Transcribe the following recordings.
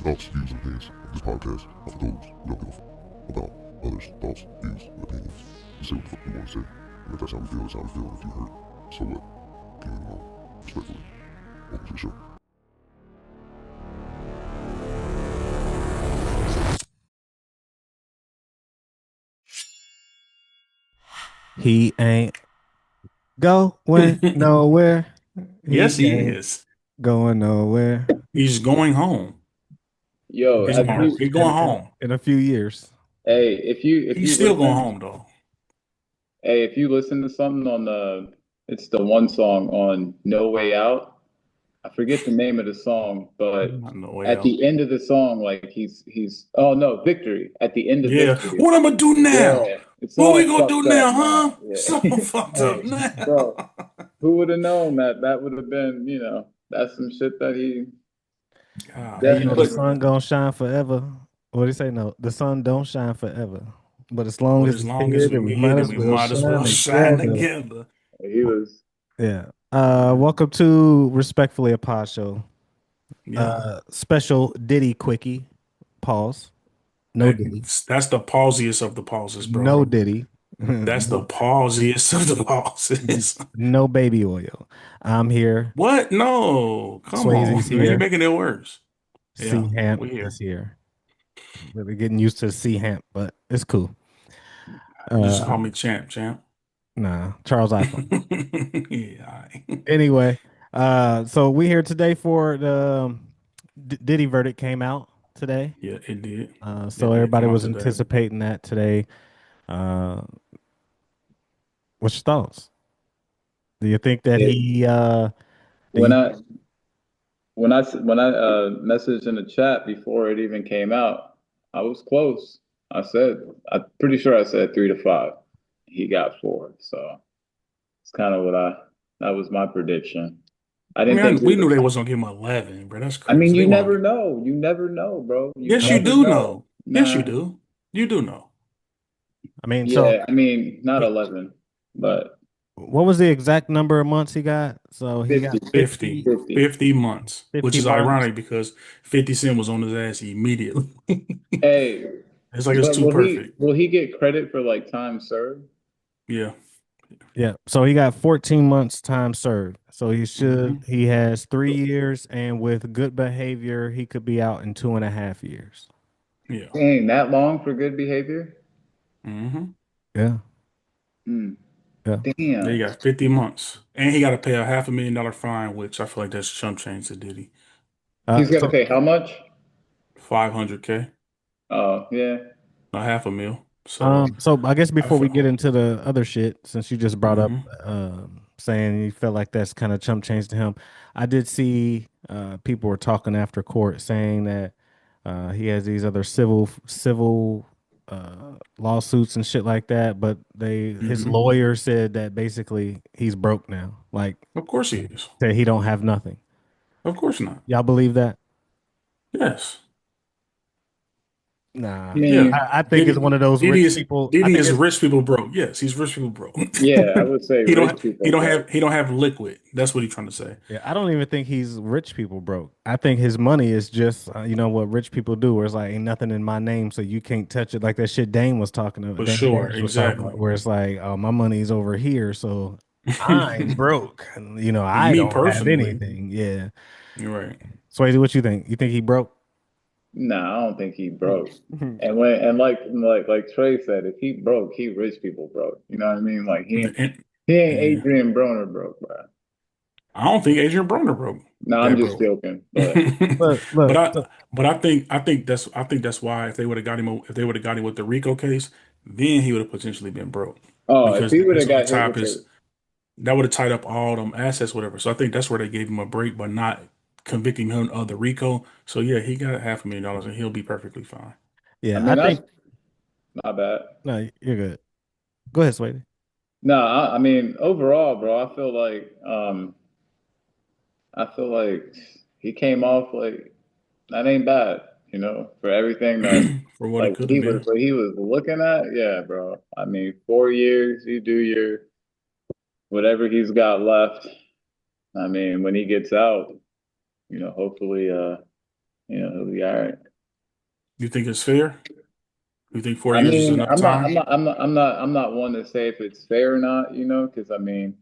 thoughts, views, and opinions of this podcast are for those who don't give a fuck about others' thoughts, views, and opinions. Just say what the fuck you want to say. And if that's how we feel, that's how we feel. If you hurt, so what? Get it wrong. Respectfully. Welcome to the show. He ain't going nowhere. Yes, He he ain't is. going nowhere. He's going home. Yo, He's have In, going. you? He's in, going in, home. in a few years. Hey, if He's you still going listen, home though. hey, if you listen to something on it's the one song on No Way Out. I forget the name of the song, but Not no way at out. the end of the song, like he's oh no, Victory. At the end of Yeah. Victory, What I'm gonna do now? yeah, it's What we all gonna do fucked up now, now. huh? Yeah, So fucked up hey, bro, now. who would have known that that would have been, that's some shit that he Hey, God, the definitely but would have sun done. gonna shine forever. What do you say? No, the sun don't shine forever. But as long as as it's long as here, we then we here, might then as we well might as shine well shine together. together. He was, Yeah. Welcome to Respectfully a Pod Show. Yeah. Special Diddy Quickie. Pause. No Diddy. That's the pausiest of the pauses, bro. No Diddy. That's the pausiest of the pauses. No baby oil. I'm here. What? No. Come on, Swayze's man. You're here. making it worse. C Yeah, Hamp we here. is here. Really getting used to C Hamp, but it's cool. Just Uh, call me champ, champ. nah, Charles iPhone. Yeah. All right. Anyway, so we here today for the Diddy verdict came out today. Yeah, it did. So It did everybody come out was today. anticipating that today. Uh, what's your thoughts? Do you think that it, he do when you I when I messaged in the chat before it even came out, I was close. I'm pretty sure I said 3 to 5. He got 4, so it's kind of that was my prediction. I I didn't mean, think we it knew was. they wasn't gonna give him 11, bro. That's I mean, crazy. They want to. you never know, bro. You Yes, you never do know. know. Yes, you Nah, do. You do know. I mean, so yeah, I mean, not he, 11, but what was the exact number of months he got? So he got 50, 50. 50, 50. 50 months, which 50 is months. ironic because 50 Cent was on his ass immediately. Hey, It's like it's but too perfect. will he get credit for like time served? Yeah. Yeah. So he got 14 months time served. So Hmm. he has 3 years, and with good behavior, he could be out in 2.5 years. Yeah. Dang, that long for good behavior? Hmm. Yeah. Hmm. Yeah. Yeah, he Damn. got 50 months. And he got to pay a $500,000 fine, which I feel like that's chump change to Diddy. He's got to So pay how much? 500K, Oh, yeah. a half a mil. So So I guess I before we feel. get into the other shit, since you just brought up Hmm. saying you felt like that's kind of chump change to him, I did see people were talking after court saying that he has these other civil lawsuits and shit like that, but they his Hmm. lawyer said that basically he's broke now, like Of course he is. that he don't have nothing. Of course not. Y'all believe that? Yes. I Nah, Yeah. mean, I think it's one Diddy of those Diddy rich is people. I Diddy think is it's rich people broke. Yes, he's rich people broke. yeah, I would say rich He people, don't bro. have he don't have liquid. That's what he's trying to say. Yeah, I don't even think he's rich people broke. I think his money is just, you know what rich people do, where it's like ain't nothing in my name, so you can't touch it. Like that shit Dame was talking about. For Dame sure. Dash was talking about, Exactly. where it's like, oh, my money's over here, so I'm broke. And, I Me don't have personally, anything. Yeah. you're right. Swayze, what you think? You think he broke? Nah, I don't think he broke. And like Trey said, if he broke, he rich people broke. You know what I mean? Like And, he ain't yeah. Adrian Broner broke, bro. I don't think Adrian Broner broke No, I'm that just broke. joking. But Look, But look. I So, but I think that's why if they would have got him with the Rico case, then he would have potentially been broke oh, if because he would have this would got hit top with his the that would have tied up all them assets, whatever. So I think that's where they gave him a break, but not convicting him of the Rico. So yeah, he got $500,000 and he'll be perfectly fine. I yeah, I mean, that's think not bad. no, you're good. Go ahead, Swayze. No, I mean, overall, bro, I feel like he came off like that ain't bad, for everything that For what it like could have been. what he was looking at. Yeah, bro. I mean, 4 years, you do your whatever he's got left. I mean, when he gets out, hopefully, he'll be all right. You think it's fair? You think four I years is mean, enough time? I'm not one to say if it's fair or not, because I mean,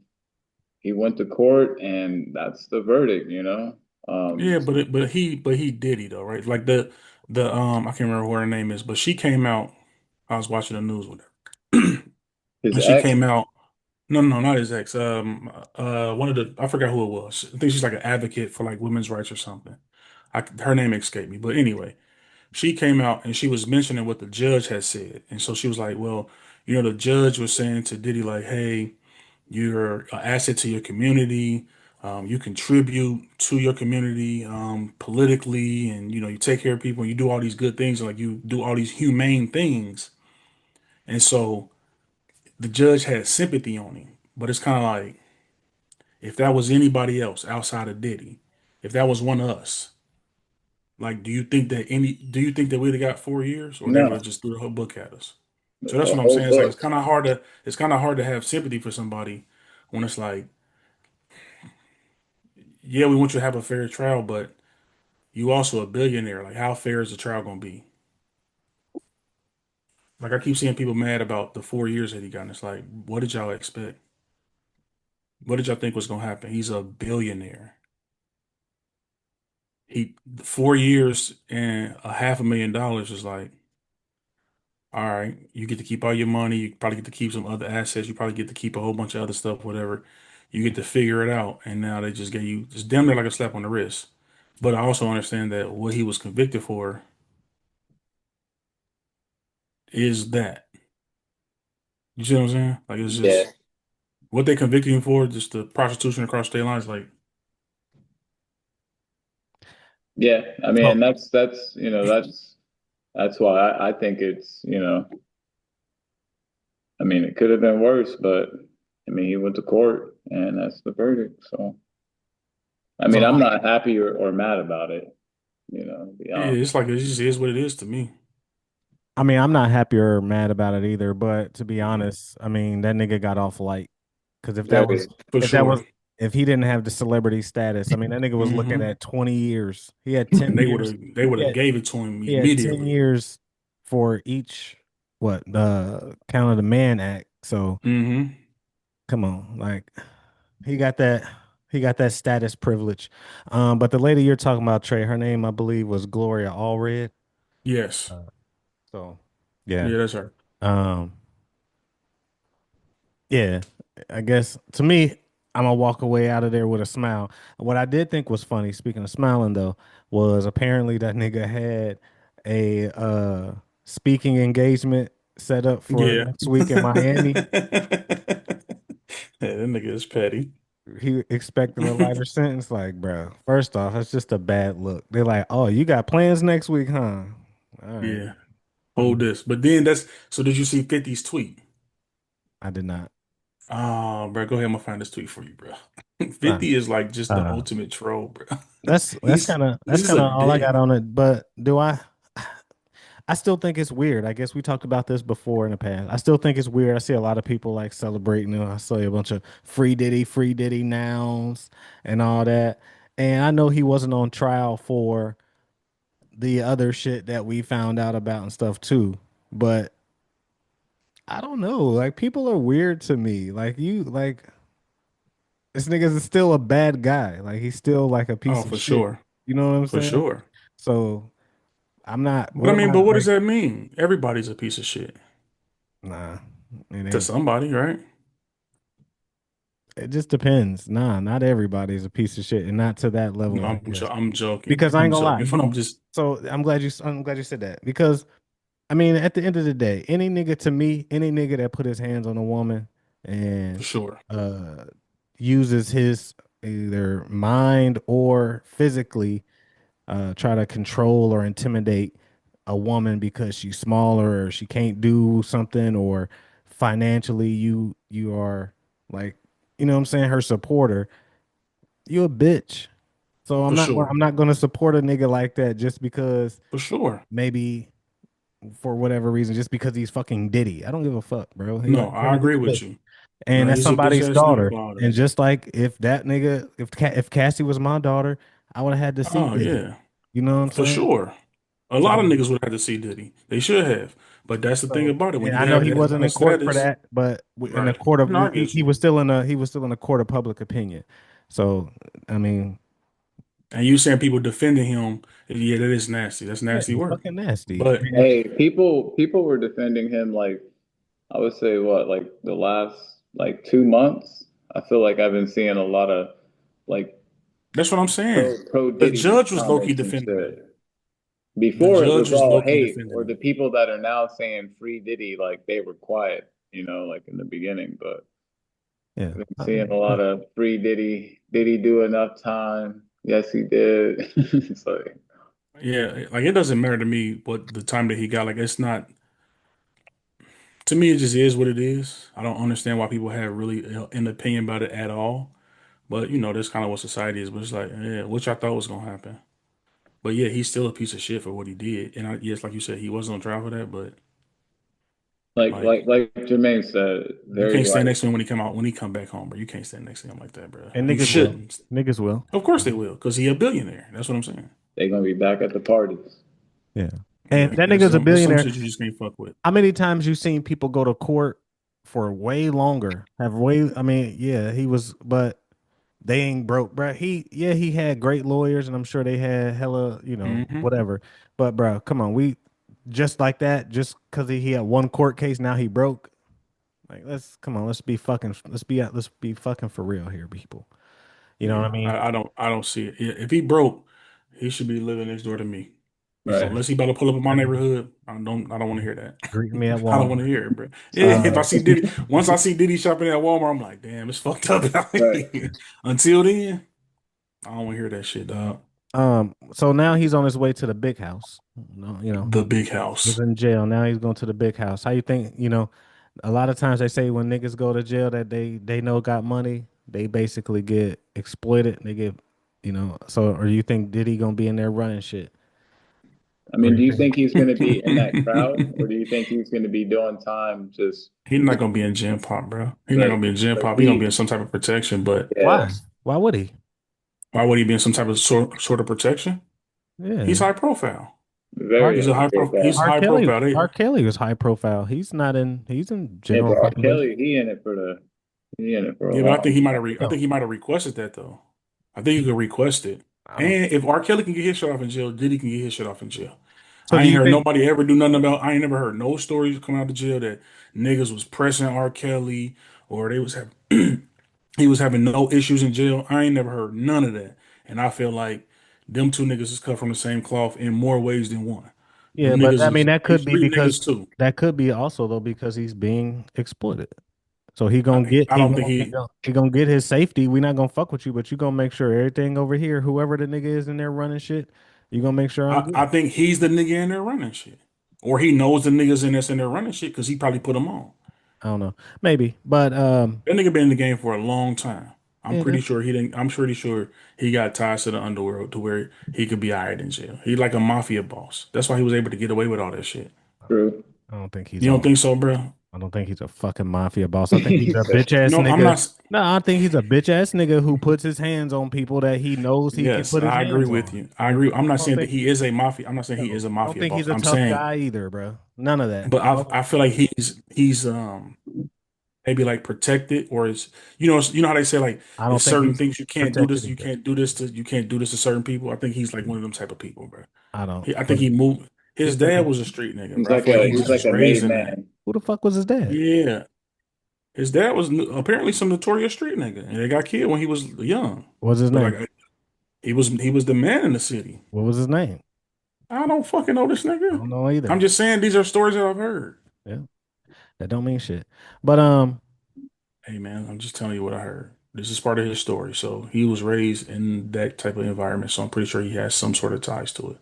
he went to court and that's the verdict, Yeah, but he did he though, right? Like the I can't remember what her name is, but she came out. I was watching the news with her, his and she ex, came out. No, no, not his ex. One of the I forgot who it was. I think she's like an advocate for like women's rights or something. Her name escaped me, but anyway, she came out and she was mentioning what the judge had said, and so she was like, "Well, the judge was saying to Diddy like, hey." You're an asset to your community. You contribute to your community politically, and you take care of people. And you do all these good things, and like you do all these humane things. And so the judge had sympathy on him, but it's kind of like if that was anybody else outside of Diddy, if that was one of us, like, do you think that we'd have got 4 years, or they would have no, just threw the whole book at us? So that's the what I'm whole saying. It's like book. it's kind of hard to have sympathy for somebody when it's like, yeah, we want you to have a fair trial, but you also a billionaire. Like, how fair is the trial gonna be? Like, I keep seeing people mad about the 4 years that he got, and it's like, what did y'all expect? What did y'all think was gonna happen? He's a billionaire. 4 years and a $500,000 is like, all right, you get to keep all your money. You probably get to keep some other assets. You probably get to keep a whole bunch of other stuff, whatever. You get to figure it out, and now they just gave you just damn near like a slap on the wrist. But I also understand that what he was convicted for is that. You see what I'm saying? Like it's Yeah, just what they convicted him for, just the prostitution across state lines. Like, yeah. I mean, So and that's why I think it's, I mean, it could have been worse, but I mean, he went to court and that's the verdict. So, I mean, so I'm not happy or mad about it, to be yeah, honest. it's like it just is what it is to me. I mean, I'm not happy or mad about it either, but to be honest, I mean, that nigga got off light. Because Very, For if that was, sure. if he didn't have the celebrity status, I mean, that nigga was looking Hmm. at 20 years. He had 10 And years. they would He have had, gave it to him he had 10 immediately. years for each, what, the Count of the Man Act. So Hmm. come on, like he got that, he got that status privilege. But the lady you're talking about, Trey, her name, I believe, was Gloria Allred. Yes. Uh, so yeah. Yeah, that's her. Um, Yeah, I guess to me, I'm gonna walk away out of there with a smile. What I did think was funny, speaking of smiling though, was apparently that nigga had a speaking engagement set up for Yeah. next week in Miami. Yeah, that nigga is petty. He expecting a lighter sentence. Like, bro, first off, that's just a bad look. They're like, oh, you got plans next week, huh? All right. Yeah. Hold this. But then that's so did you see 50's tweet? I did not. Oh, bro, go ahead. I'm gonna find this tweet for you, bro. Uh, 50 is like just the uh, ultimate troll, bro. that's He's kind of he's that's just kind a of all I got dick. on it. But do I? I still think it's weird. I guess we talked about this before in the past. I still think it's weird. I see a lot of people like celebrating it. I saw a bunch of free Diddy nouns and all that. And I know he wasn't on trial for the other shit that we found out about and stuff too. But I don't know. Like people are weird to me. Like this nigga's still a bad guy. Like he's still like a Oh, piece of for shit. sure. You know what I'm For saying? sure. So I'm not. But What I am mean, I but what does like? that mean? Everybody's a piece of shit Nah, it to ain't. somebody, right? It just depends. Nah, not everybody is a piece of shit, and not to that No, level, I guess. I'm joking. Because I I'm ain't gonna lie. joking. But I'm just So I'm glad you said that because I mean, at the end of the day, any nigga to me, any nigga that put his hands on a woman for and sure. uh uses his either mind or physically try to control or intimidate a woman because she's smaller or she can't do something or financially you are like what I'm saying, her supporter, you a bitch. So For sure. I'm not gonna support a nigga like that just because For sure. maybe for whatever reason, just because he's fucking Diddy. I don't give a fuck, bro. He No, like that I nigga's agree a with bitch. you. And No, that's he's a bitch somebody's ass nigga daughter. for all And that. just like if that nigga, if Cassie was my daughter, I would have had the seat Oh busy. yeah. You know what I'm For saying? sure. A lot of So, niggas would have to see Diddy. They should have. But that's the thing so about it. When and you I know have he that wasn't high in court for status, that, but in the right? court of No, I get he you. was still in a court of public opinion. So I mean, And you saying people defending him, yeah, that is nasty. That's yeah, nasty work. fucking nasty. But And Hey, people were defending him like I would say what like the last like 2 months. I feel like I've been seeing a lot of like that's what I'm saying. pro The Diddy judge was low key comments and defending him. shit. The Before it judge was was all low key hate, defending or the him. people that are now saying free Diddy, like they were quiet, like in the beginning. But yeah, I've been seeing a lot of free Diddy. Did he do enough time? Yes, he did. It's like, Yeah, like it doesn't matter to me what the time that he got. Like it's not to me. It just is what it is. I don't understand why people have really an opinion about it at all. But that's kind of what society is. But it's like, yeah, which I thought was gonna happen. But yeah, he's still a piece of shit for what he did. And yes, like you said, he wasn't on trial for that. But like, like, like, like Jermaine said, you very can't stand right. next to him when he come back home, bro. You can't stand next to him like that, bro. and You niggas will, shouldn't. niggas will. Of course they will, because he a billionaire. That's what I'm saying. They're gonna be back at the parties. Yeah, and Yeah, that nigga's a that's some billionaire. shit you just can't fuck with. How many times you seen people go to court for way longer? Have way, I mean, yeah, he was, but they ain't broke, bro. He had great lawyers, and I'm sure they had hella, Hmm. whatever. But bro, come on, we just like that, just because he had one court case, now he broke. Like, let's come on, let's be fucking for real here, people. You know what I Yeah, mean? I don't see it. Yeah, if he broke, he should be living next door to me. So Right. unless he about to pull up in my I mean, neighborhood, I don't want to hear that. greet me at I don't want to Walmart. hear it, bro. Yeah, if I Uh, see Diddy, once I see Diddy shopping at Walmart, I'm like, damn, it's fucked up out Right. here. Until then, I don't want to hear that shit, dog. so now he's on his way to the big house. No, The big was house. in jail. Now he's going to the big house. How you think, a lot of times they say when niggas go to jail that they know got money, they basically get exploited. They get, so or you think Diddy gonna be in there running shit? I Or mean, do you you think think he's gonna be in that crowd, or do you think he's gonna be doing time just He's not gonna be in gym pop, bro. He's not right? gonna be in gym Like pop. He's gonna be in he, some type of protection. But yeah, why? Why would he? why would he be in some type of sort of protection? He's Yeah. high profile. R. very high He's profile. R. high Kelly profile. They, R. Kelly was high profile. He's in Yeah, general but R. population. Kelly, he in it for a yeah, but I think long he might have. time. I think he might have requested that though. I think you could request it. I don't. And if R. Kelly can get his shit off in jail, Diddy can get his shit off in jail. So I do ain't you heard think? nobody ever do nothing about. I ain't never heard no stories coming out of jail that niggas was pressing R. Kelly or they was having he was having no issues in jail. I ain't never heard none of that. And I feel like them two niggas is cut from the same cloth in more ways than one. Yeah, Them but niggas I mean is that they could be street because niggas too. that could be also though because he's being exploited. So he gonna get I don't think he. he gonna get his safety. We not gonna fuck with you, but you gonna make sure everything over here, whoever the nigga is in there running shit, you gonna make sure I'm I good. think he's the nigga in there running shit, or he knows the niggas in there running shit because he probably put them on. I don't know, maybe, but That nigga been in the game for a long time. I'm yeah, pretty sure he didn't. I'm pretty sure he got ties to the underworld to where he could be alright in jail. He like a mafia boss. That's why he was able to get away with all that shit. True. I don't think he's You don't all. think so, bro? I don't think he's a fucking mafia boss. I think he's He a said, bitch ass No, I'm nigga. not. No, I think he's a bitch ass nigga who puts his hands on people that he knows he can Yes, put his I agree hands with on. you. I agree. I'm I not don't saying that think. he is a mafia. I'm not saying he is No, a I don't mafia think boss. he's a I'm tough saying, guy either, bro. None of that. but I don't. I feel like he's maybe like protected or is you know how they say like I don't it's think certain he's things you can't do protected this you either. can't do this to you can't do this to certain people. I think he's like one of them type of people, bro. I don't. I think But he moved. he His could dad be. was a street nigga, he's bro. I like feel like a he he's just like was a raised made in that. man. Who the fuck was his dad? Yeah, his dad was apparently some notorious street nigga, and they got killed when he was young. What was his But name? like he was the man in the city. What was his name? I don't fucking know this I nigga. don't know I'm either. just saying these are stories that I've heard. Yeah, that don't mean shit. But Hey man, I'm just telling you what I heard. This is part of his story. So he was raised in that type of environment. So I'm pretty sure he has some sort of ties to it.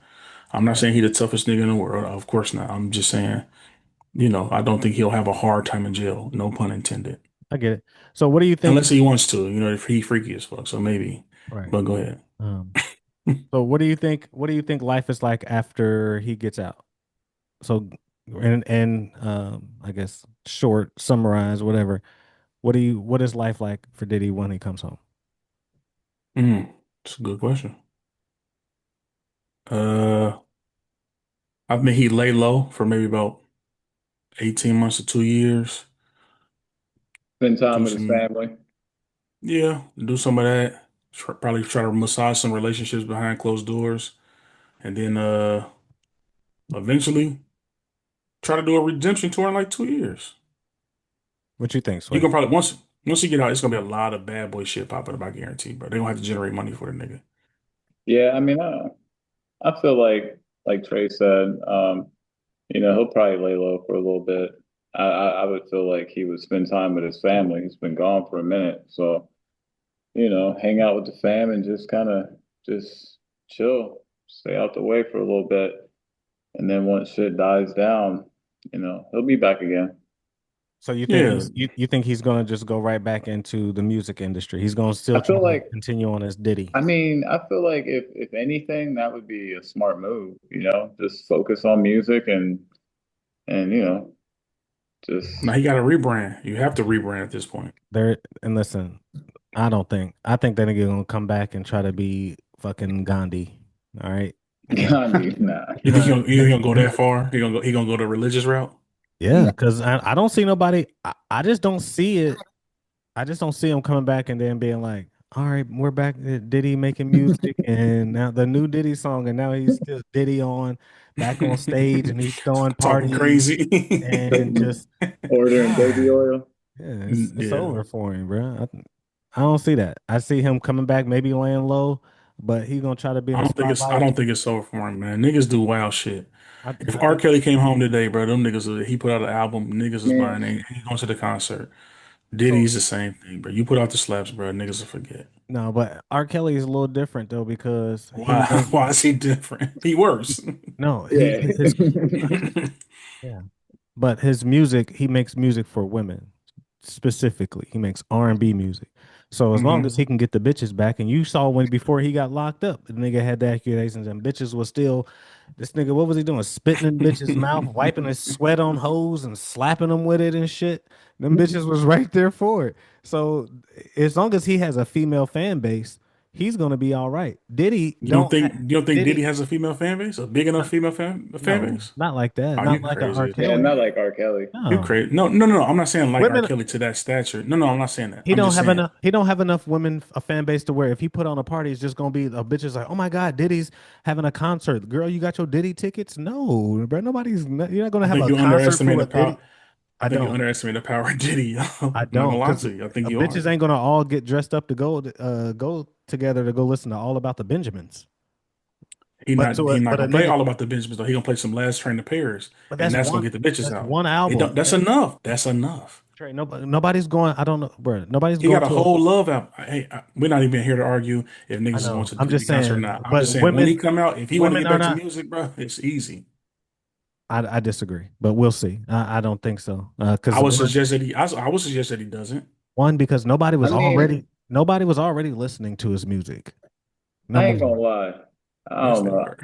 I'm not saying he's the toughest nigga in the world. Of course not. I'm just saying, I don't think he'll have a hard time in jail. No pun intended. I get it. So what do you think? Unless he wants to, if he freaky as fuck. So maybe. Right. But go ahead. Um. So what do you think? What do you think life is like after he gets out? So and I guess short summarize whatever. What is life like for Diddy when he comes home? It's a good question. Uh, I mean, he lay low for maybe about 18 months to 2 years. Spend time Do with his some, family. yeah, do some of that. Probably try to massage some relationships behind closed doors, and then eventually try to do a redemption tour in like 2 years. What you think, You Sway? can probably once you get out, it's gonna be a lot of bad boy shit popping up. I guarantee, bro. They gonna have to generate money for the nigga. Yeah, I mean, I feel like Trey said, he'll probably lay low for a little bit. I would feel like he would spend time with his family. He's been gone for a minute, so hang out with the fam and just kind of just chill, stay out the way for a little bit, and then once shit dies down, he'll be back again. So you think Yeah, you think he's gonna just go right back into the music industry? He's gonna still I try feel to like, continue on as Diddy. I mean, I feel like if anything, that would be a smart move. Just focus on music and now just he got to rebrand. You have to rebrand at this point. There and listen, I think that nigga gonna come back and try to be fucking Gandhi. All right. Gandhi. Nah. You think he gonna go that far? He gonna go the religious route? Yeah, because I don't see nobody. I just don't see it. I just don't see him coming back and then being like, all right, we're back at Diddy making music and now the new Diddy song, and now he's still Diddy on back on stage and he's throwing Talking parties crazy. and just Ordering baby nah. oil. Yeah, it's Yeah, over for him, bro. I don't see that. I see him coming back, maybe laying low, but he's gonna try to be in the I spotlight. don't think it's over for him, man. Niggas do wild shit. If I R. do. Kelly came home today, bro, them niggas, he put out an album, niggas is Man, buying it. He going to the concert. So Diddy's the same thing, bro. You put out the slaps, bro, niggas will forget. no, but R. Kelly is a little different though because he Why? make Why is he different? He worse. no yeah. his yeah, but his music he makes music for women specifically. He makes R&B music. So as long Hmm. as he can get the bitches back, and you saw when before he got locked up, the nigga had the accusations and bitches was still this nigga. What was he doing? Spitting in bitches' mouth, wiping his sweat on hoes and slapping them with it and shit. Them bitches was right there for it. So as long as he has a female fan base, he's gonna be all right. Diddy don't You don't think Diddy Diddy. has a female fan base? A big enough female fan No, base? not like that. Oh, you Not like a R. crazy. Yeah, Kelly. not like R. Kelly. You No. crazy. No. I'm not saying like R. Women Kelly to that stature. No, I'm not saying that. he I'm don't just have saying enough he don't have enough women a fan base to where if he put on a party it's just gonna be a bitch is like, oh my god, Diddy's having a concert. Girl, you got your Diddy tickets? No, bro. You're not gonna I have think a you concert underestimate full the of power. Diddy. I I think you don't. underestimate the power of Diddy. Yo. I I'm not gonna don't lie because to you. I think you bitches are. ain't gonna all get dressed up to go together to go listen to All About the Benjamins. He not But a gonna play nigga all about the Benjamins though. He gonna play some Last Train to Paris, but and that's gonna get the bitches that's out. one album. That's enough. That's enough. Trey, nobody's going. I don't know, bro. Nobody's He going got a to a. whole love album. Hey, we're not even here to argue if I niggas is going know. to the I'm just Diddy concert or saying, not. I'm but just saying when he come out, if he want to women get are back to not. music, bro, it's easy. I disagree, but we'll see. I don't think so. I Because would suggest that I would suggest that he doesn't. one, because I mean, nobody was already listening to his music. I Number ain't gonna one. lie. I Yes, don't they know. were.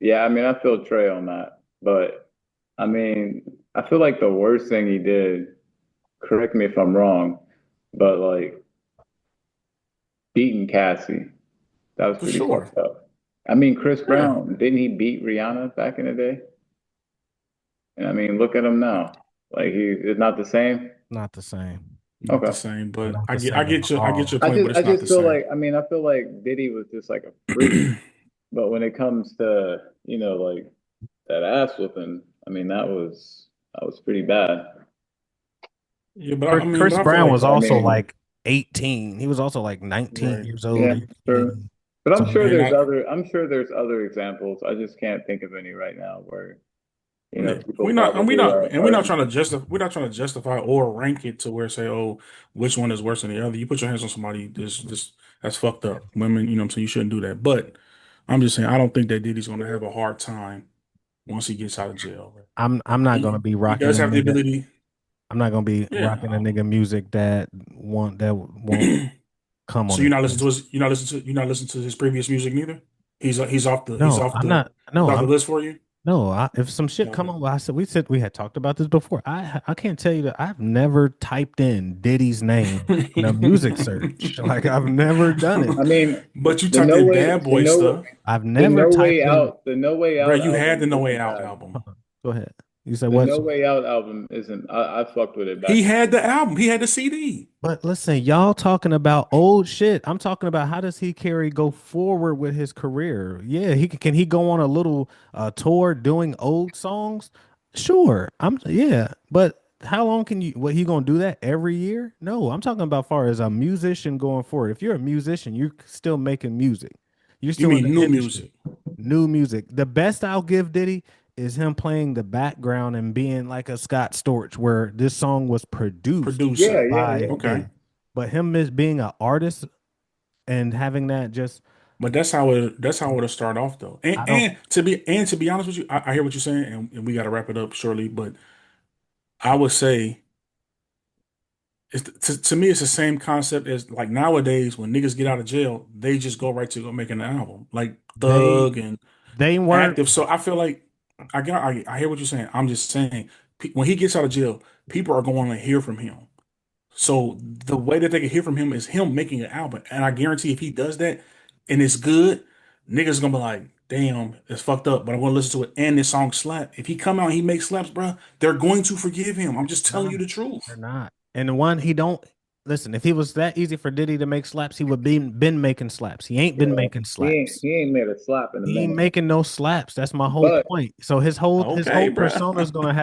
Yeah, I mean, I feel Trey on that, but I mean, I feel like the worst thing he did, correct me if I'm wrong, but like beating Cassie, that was For pretty sure. fucked up. I mean, Chris Yeah. Brown, didn't he beat Rihanna back in the day? And I mean, look at him now. Like it's not the same. Not the same. Not the Okay. same, but Not the same at I get your all. point, but I it's not just the feel same. like, I mean, I feel like Diddy was just like a freak, but when it comes to, like that ass whooping, I mean, that was pretty bad. Yeah, but Chris I feel Brown like was I also mean, like 18. He was also like 19 right. years old, yeah, true. 18. But So And I'm sure there's other examples. I just can't think of any right now where, yeah, people probably we're are not trying to justify or rank it to where say, oh, which one is worse than the other. You put your hands on somebody, this that's fucked up. Women, you know what I'm saying, you shouldn't do that. But I'm just saying I don't think that Diddy's gonna have a hard time once he gets out of jail. I'm not gonna be He rocking does a have the nigga. ability. I'm not gonna be rocking a Yeah. nigga music that won't come on So his list. you're not listening to his previous music neither? He's No, off I'm not. No, the list for you? No, if some shit come on, I said we had talked about this before. I can't tell you that I've never typed in Diddy's name in a music search. Like I've never done it. I mean, But you the typed No in Way, bad boy stuff, I've never typed in. The No Way bro. Out You had the album No Way isn't Out bad. album. Go ahead. You said The what? No Way Out album isn't. I fucked with it back. He had the album. He had the CD. But listen, y'all talking about old shit. I'm talking about how does he go forward with his career? Yeah, can he go on a little tour doing old songs? Sure. But how long can you he gonna do that every year? No, I'm talking about far as a musician going forward. If you're a musician, you're still making music. You're You still in mean the new industry. music? New music. The best I'll give Diddy is him playing the background and being like a Scott Storch, where this song was produced Yeah, Producer. yeah, by yeah. Okay. Diddy. But him as being an artist and having that just, But that's how it'll start off though. And I don't. and to be honest with you, I hear what you're saying, and we got to wrap it up shortly. But I would say to me it's the same concept as like nowadays when niggas get out of jail, they just go right to go making an album like They Thug and they weren't. Active. So I feel like I hear what you're saying. I'm just saying when he gets out of jail, people are going to hear from him. So the way that they can hear from him is him making an album. And I guarantee if he does that and it's good, niggas gonna be like, damn, it's fucked up, but I'm gonna listen to it and this song slap. If he come out and he makes slaps, bro, they're going to forgive him. I'm just telling No, you the they're truth. not. And the one he don't listen. If he was that easy for Diddy to make slaps, he would be been making slaps. He ain't been Yeah. making slaps. He ain't made a slap in a He ain't minute. making no slaps. That's my whole But point. So his Okay, whole bro. persona is gonna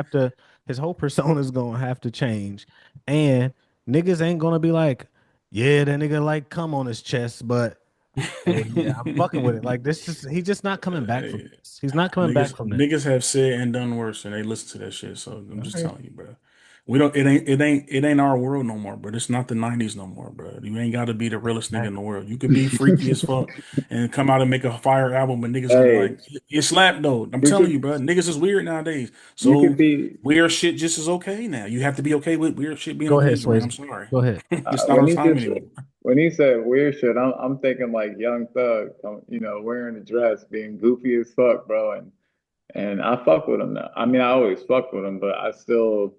have to change, and niggas ain't gonna be like, yeah, that nigga like come on his chest, but hey, yeah, I'm fucking with it. Like this, just he's just not coming back from Hey, this. He's not coming back niggas from this. niggas have said and done worse, and they listen to that shit. So I'm All just right. telling you, bro. We don't. It ain't our world no more, bro. It's not the '90s no more, bro. You ain't got to be the realest nigga in the Exactly. world. You could be freaky as fuck and come out and make a fire album, but niggas gonna be hey, like, "It slapped though." I'm you telling could you, bro. Niggas is weird nowadays. you could So be weird shit just is okay now. You have to be okay with weird shit being Go ahead, okay, Dre. I'm Swayze. sorry. Go ahead. It's not when our he time just anymore. when he said weird shit, I'm thinking like Young Thug, wearing a dress, being goofy as fuck, bro, and I fuck with him now. I mean, I always fuck with him, but I still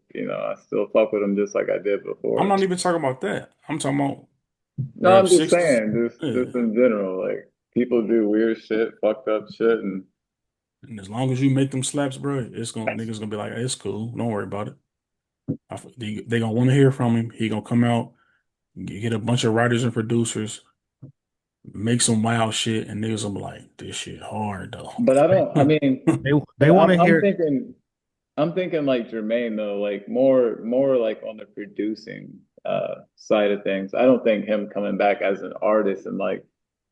fuck with him just like I did I'm before. not even talking about that. I'm talking about No, Rev I'm just Six. saying, Yeah. just in general, like people do weird shit, fucked up shit, and And as long as you make them slaps, bro, it's gonna niggas gonna be like, it's cool. Don't worry about it. They gonna want to hear from him. He gonna come out, get a bunch of writers and producers, make some wild shit, and niggas gonna be like, this shit hard though. but I don't. I I mean, They but want to hear. I'm thinking like Jermaine though, like more like on the producing side of things. I don't think him coming back as an artist and like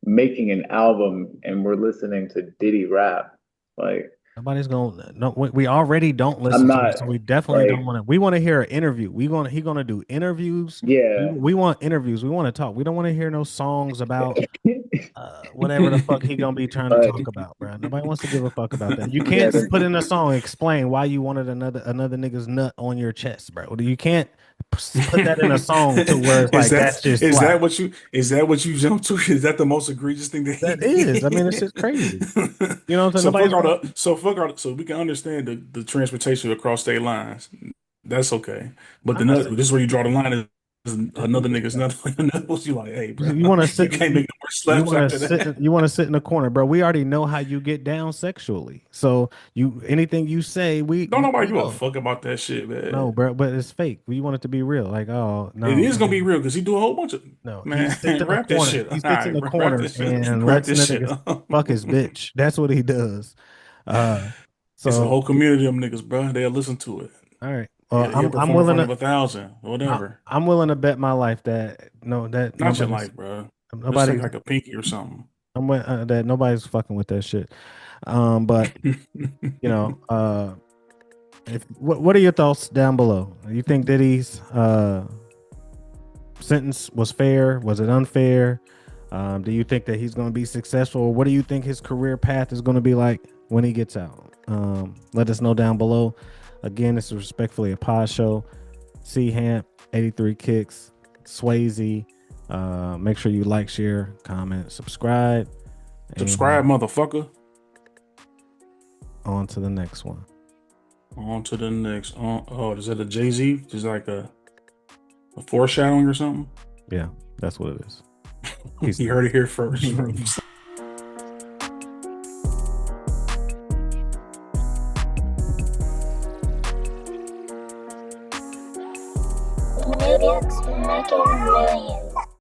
making an album and we're listening to Diddy rap. Like Nobody's gonna. No, we already don't I'm listen to it, not so we definitely don't like want to. We want to hear an interview. He gonna do interviews. yeah. We want interviews. We want to talk. We don't want to hear no songs about whatever the fuck he gonna be trying to But talk about, bro. Nobody wants to give a fuck about that. You yeah, can't put in a song explain why you wanted another nigga's nut on your chest, bro. You can't put that in a song to where it's is like that that's just is slap. that what you jump to? Is that the most egregious thing that he That is. I mean, it's just crazy. You know what I'm saying? Nobody's gonna. So we can understand the transportation across state lines. That's okay. But I'm not saying. this is where you draw the line is another nigga's not you like, hey, bro, You want to you sit. can't make no more slaps after that. You want to sit in the corner, bro. We already know how you get down sexually. So anything you say, Don't nobody we give a know. fuck about that shit, No, man. bro, but it's fake. We want it to be real. Like, oh It no, is gonna be nigga. real because he do a whole bunch of No, he man. sits in the Wrap this corner. shit. He All sits in right, the wrap corner this shit. and Wrap lets this the shit niggas up. fuck his bitch. That's what he does. Uh, It's a so whole community of them niggas, bro. They'll listen to it. all right. Well, He'll I'm perform in willing front of to 1,000, whatever. I'm willing to bet my life that no that Not your nobody's life, bro. Let's take nobody's like a pinky or something. that nobody's fucking with that shit. But you know, if what are your thoughts down below? You think Diddy's sentence was fair? Was it unfair? Do you think that he's going to be successful? What do you think his career path is going to be like when he gets out? Let us know down below. Again, this is Respectfully a Pod Show. C Hamp, 83 Kicks, Swayze. Make sure you like, share, comment, subscribe. Subscribe, motherfucker. On to the next one. On to the next. Oh, is that a Jay-Z? Just like a foreshadowing or something? Yeah, that's what it is. You heard it here first. Millions making millions.